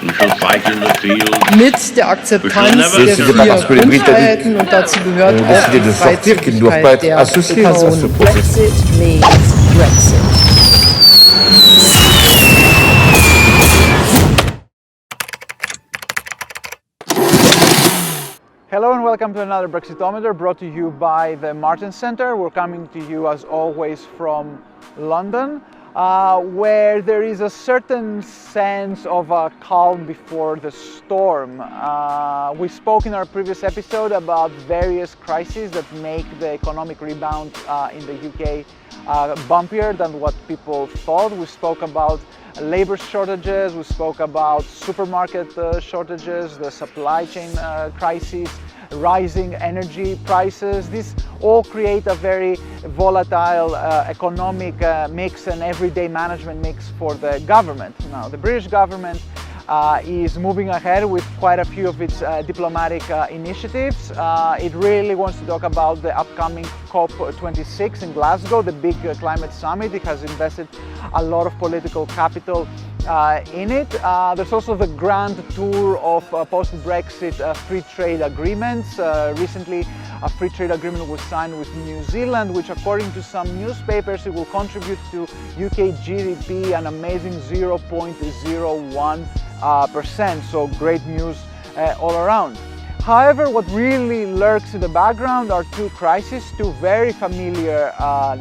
We shall fight in the field. Mit der Akzeptanz der C'est vier Grundfreiheiten und dazu gehört auch die Freizügigkeit der Personen. Brexit means Brexit. Hello and welcome to another Brexitometer brought to you by the Martin Center. We're coming to you as always from London, where there is a certain sense of a calm before the storm. We spoke in our previous episode about various crises that make the economic rebound in the UK bumpier than what people thought. We spoke about labor shortages, we spoke about supermarket shortages, the supply chain crisis, rising energy prices. These all create a very volatile economic mix and everyday management mix for the government. Now, the British government is moving ahead with quite a few of its diplomatic initiatives. It really wants to talk about the upcoming COP26 in Glasgow, the big climate summit. It has invested a lot of political capital in it. There's also the grand tour of post-Brexit free trade agreements. Recently, a free trade agreement was signed with New Zealand, which according to some newspapers, it will contribute to UK GDP an amazing 0.01%. So great news all around. However, what really lurks in the background are two crises, two very familiar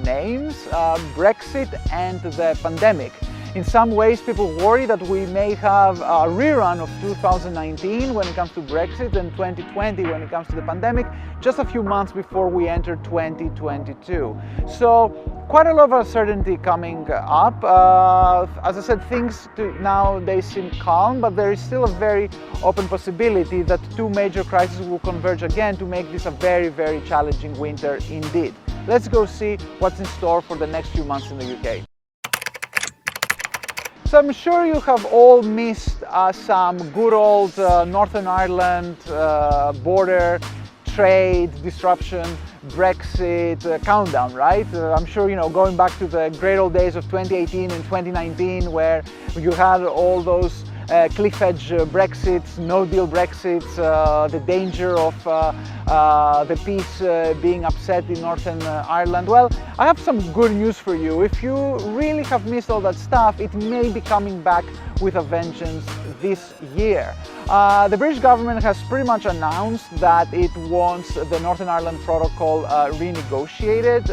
names, Brexit and the pandemic. In some ways, people worry that we may have a rerun of 2019 when it comes to Brexit and 2020 when it comes to the pandemic, just a few months before we enter 2022. So quite a lot of uncertainty coming up. As I said, things now they seem calm, but there is still a very open possibility that two major crises will converge again to make this a very, very challenging winter indeed. Let's go see what's in store for the next few months in the UK. So I'm sure you have all missed some good old Northern Ireland border trade disruption, Brexit countdown, right? I'm sure, you know, going back to the great old days of 2018 and 2019 where you had all those cliff edge Brexits, no deal Brexits, the danger of the peace being upset in Northern Ireland. Well, I have some good news for you. If you really have missed all that stuff, it may be coming back with a vengeance this year. The British government has pretty much announced that it wants the Northern Ireland Protocol renegotiated.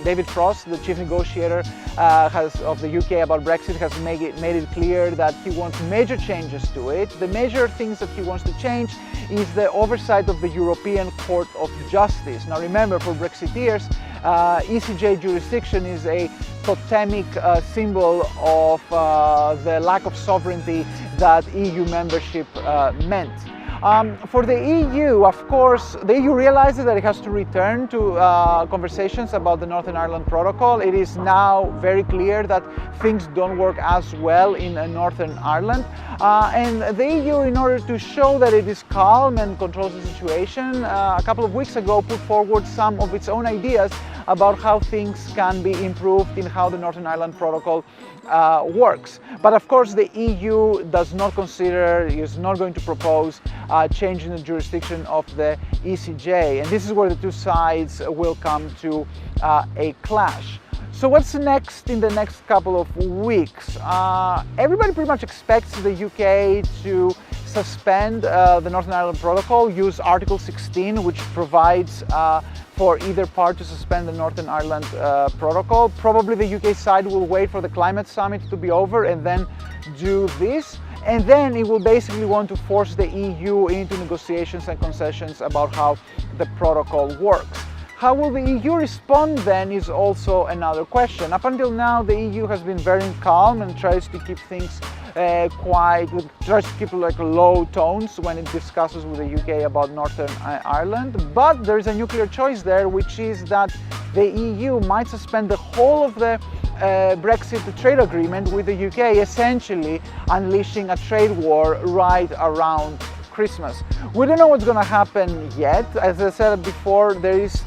David Frost, the chief negotiator of the UK about Brexit, has made it clear that he wants major changes to it. The major things that he wants to change is the oversight of the European Court of Justice. Now remember, for Brexiteers, ECJ jurisdiction is a totemic symbol of the lack of sovereignty that EU membership meant. For the EU, of course, the EU realizes that it has to return to conversations about the Northern Ireland Protocol. It is now very clear that things don't work as well in Northern Ireland. And the EU, in order to show that it is calm and controls the situation, a couple of weeks ago put forward some of its own ideas about how things can be improved in how the Northern Ireland Protocol works. But of course the EU is not going to propose changing the jurisdiction of the ECJ, and this is where the two sides will come to a clash. So what's next in the next couple of weeks? Everybody pretty much expects the UK to suspend the Northern Ireland Protocol, use Article 16, which provides for either part to suspend the Northern Ireland Protocol. Probably the UK side will wait for the climate summit to be over and then do this. And then it will basically want to force the EU into negotiations and concessions about how the protocol works. How will the EU respond then is also another question. Up until now, the EU has been very calm and tries to keep things tries to keep like low tones when it discusses with the UK about Northern Ireland. But there is a nuclear choice there, which is that the EU might suspend the whole of the Brexit trade agreement with the UK, essentially unleashing a trade war right around Christmas. We don't know what's going to happen yet. As I said before,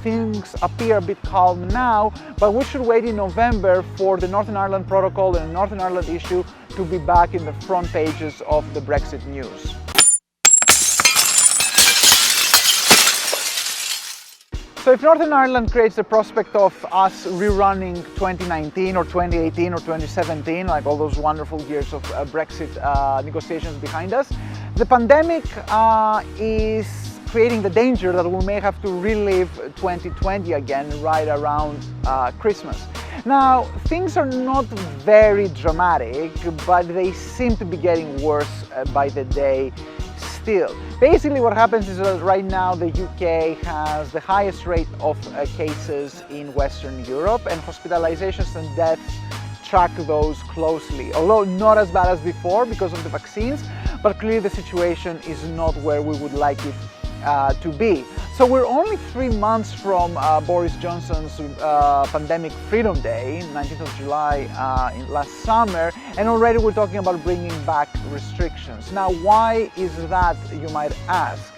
things appear a bit calm now, but we should wait in November for the Northern Ireland Protocol and the Northern Ireland issue to be back in the front pages of the Brexit news. So if Northern Ireland creates the prospect of us rerunning 2019 or 2018 or 2017, like all those wonderful years of Brexit negotiations behind us, the pandemic is creating the danger that we may have to relive 2020 again right around Christmas. Now, things are not very dramatic, but they seem to be getting worse by the day still. Basically what happens is that right now the UK has the highest rate of cases in Western Europe, and hospitalizations and deaths track those closely. Although not as bad as before because of the vaccines, but clearly the situation is not where we would like it to be. So we're only 3 months from Boris Johnson's Pandemic Freedom Day, 19th of July last summer, and already we're talking about bringing back restrictions. Now, why is that, you might ask?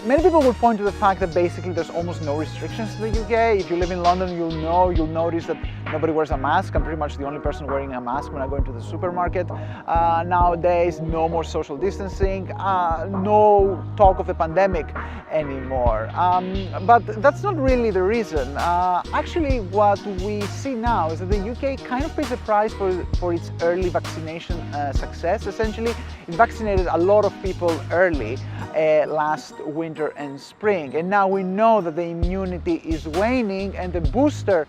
Many people will point to the fact that basically there's almost no restrictions in the UK. If you live in London, you'll notice that nobody wears a mask. I'm pretty much the only person wearing a mask when I go into the supermarket. Nowadays, no more social distancing, no talk of a pandemic anymore. But that's not really the reason. Actually, what we see now is that the UK kind of pays a price for its early vaccination success. Essentially, it vaccinated a lot of people early last winter and spring, and now we know that the immunity is waning and the booster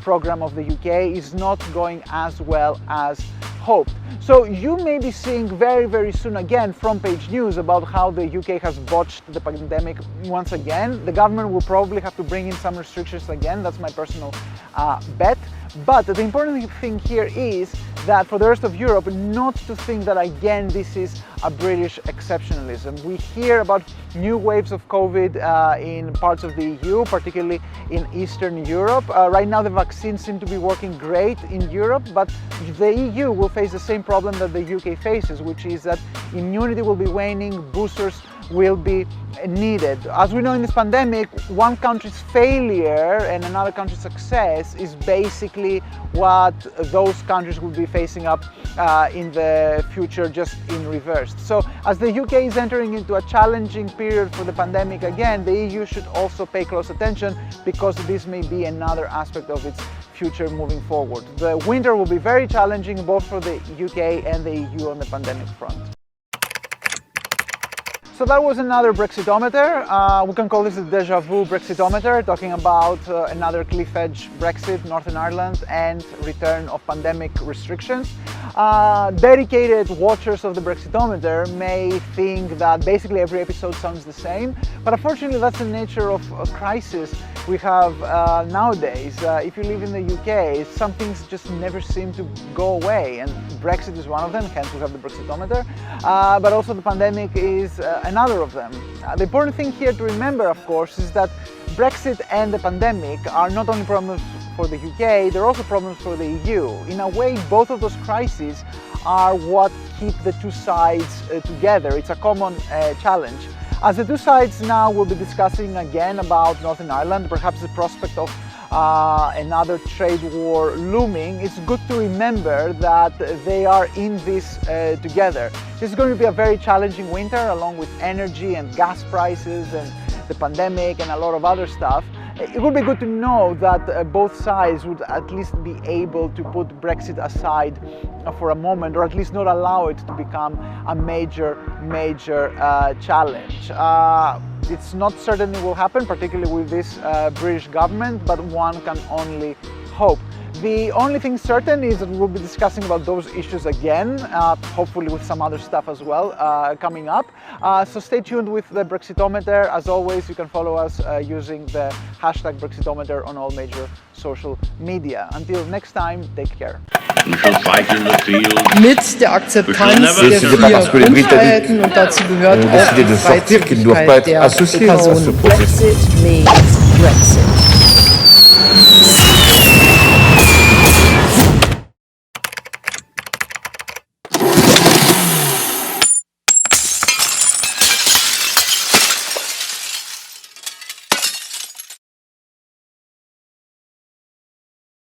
program of the UK is not going as well as hoped. So you may be seeing very, very soon again front page news about how the UK has botched the pandemic once again. The government will probably have to bring in some restrictions again. That's my personal bet. But the important thing here is that for the rest of Europe, not to think that again this is a British exceptionalism. We hear about new waves of COVID in parts of the EU, particularly in Eastern Europe. Right now the vaccines seem to be working great in Europe, but the EU will face the same problem that the UK faces, which is that immunity will be waning, boosters will be needed. As we know in this pandemic, one country's failure and another country's success is basically what those countries will be facing up in the future, just in reverse. So as the UK is entering into a challenging period for the pandemic again, the EU should also pay close attention, because this may be another aspect of its future moving forward. The winter will be very challenging both for the UK and the EU on the pandemic front. So that was another Brexitometer. We can call this a deja vu Brexitometer, talking about another cliff edge Brexit, Northern Ireland, and return of pandemic restrictions. Dedicated watchers of the Brexitometer may think that basically every episode sounds the same, but unfortunately that's the nature of a crisis we have nowadays. If you live in the UK, some things just never seem to go away, and Brexit is one of them, hence we have the Brexitometer, but also the pandemic is another of them. The important thing here to remember, of course, is that Brexit and the pandemic are not only problems for the UK, they're also problems for the EU. In a way, both of those crises are what keep the two sides together. It's a common challenge. As the two sides now will be discussing again about Northern Ireland, perhaps the prospect of another trade war looming, it's good to remember that they are in this together. This is going to be a very challenging winter, along with energy and gas prices and the pandemic and a lot of other stuff. It would be good to know that both sides would at least be able to put Brexit aside for a moment, or at least not allow it to become a major challenge. It's not certain it will happen, particularly with this British government, but one can only hope. The only thing certain is that we'll be discussing about those issues again, hopefully with some other stuff as well coming up. So stay tuned with the Brexitometer. As always, you can follow us using the hashtag Brexitometer on all major social media. Until next time, take care. Mit der Akzeptanz der 4 Grundfreiheiten, und dazu gehört auch die Freizügigkeit der Personen. Brexit means Brexit.